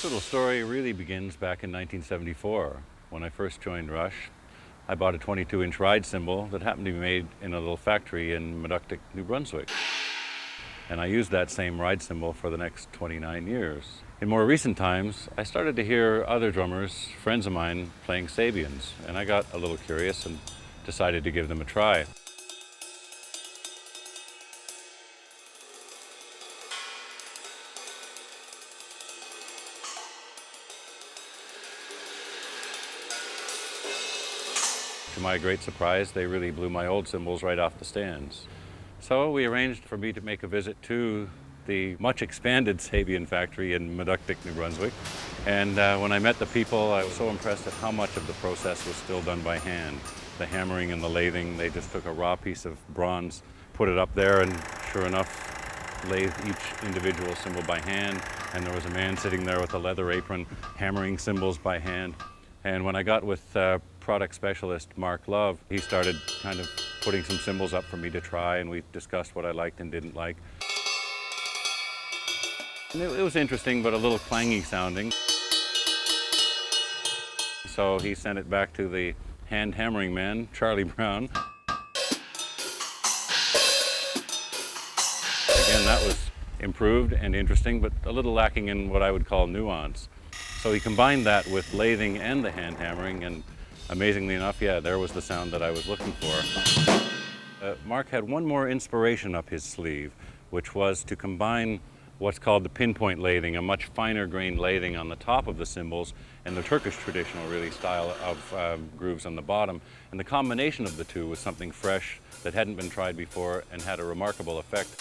This little story really begins back in 1974. When I first joined Rush, I bought a 22-inch ride cymbal that happened to be made in a little factory in Meductic, New Brunswick. And I used that same ride cymbal for the next 29 years. In more recent times, I started to hear other drummers, friends of mine, playing Sabians, and I got a little curious and decided to give them a try. To my great surprise, they really blew my old cymbals right off the stands. So we arranged for me to make a visit to the much expanded Sabian factory in Meductic, New Brunswick. And when I met the people, I was so impressed at how much of the process was still done by hand. The hammering and the lathing, they just took a raw piece of bronze, put it up there, and sure enough, lathed each individual cymbal by hand. And there was a man sitting there with a leather apron, hammering cymbals by hand. And when I got with product specialist Mark Love, he started kind of putting some cymbals up for me to try, and we discussed what I liked and didn't like. And it was interesting, but a little clangy sounding. So he sent it back to the hand hammering man, Charlie Brown. Again, that was improved and interesting, but a little lacking in what I would call nuance. So he combined that with lathing and the hand hammering, and amazingly enough, yeah, there was the sound that I was looking for. Mark had one more inspiration up his sleeve, which was to combine what's called the pinpoint lathing, a much finer grained lathing on the top of the cymbals, and the Turkish traditional really style of grooves on the bottom. And the combination of the two was something fresh that hadn't been tried before and had a remarkable effect.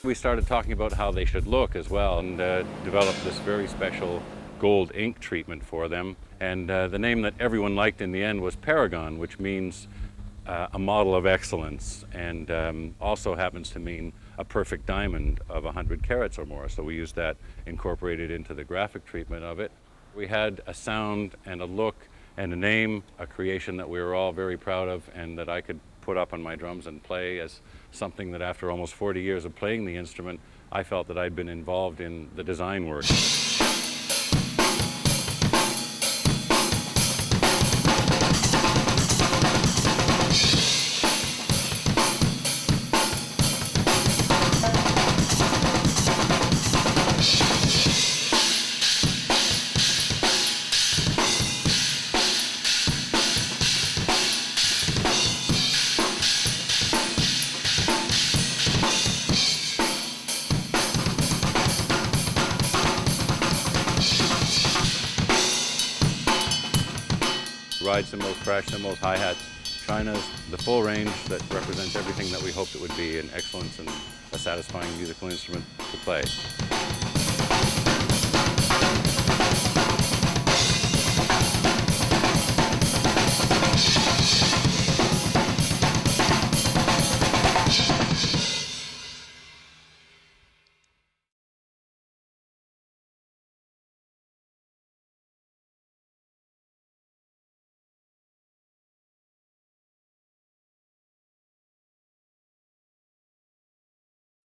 We started talking about how they should look as well, and developed this very special gold ink treatment for them. And the name that everyone liked in the end was Paragon, which means a model of excellence, and also happens to mean a perfect diamond of 100 carats or more. So we used that incorporated into the graphic treatment of it. We had a sound and a look and a name, a creation that we were all very proud of, and that I could put up on my drums and play as something that after almost 40 years of playing the instrument, I felt that I'd been involved in the design work. Ride cymbals, crash cymbals, hi-hats, chinas, the full range that represents everything that we hoped it would be, an excellence and a satisfying musical instrument to play.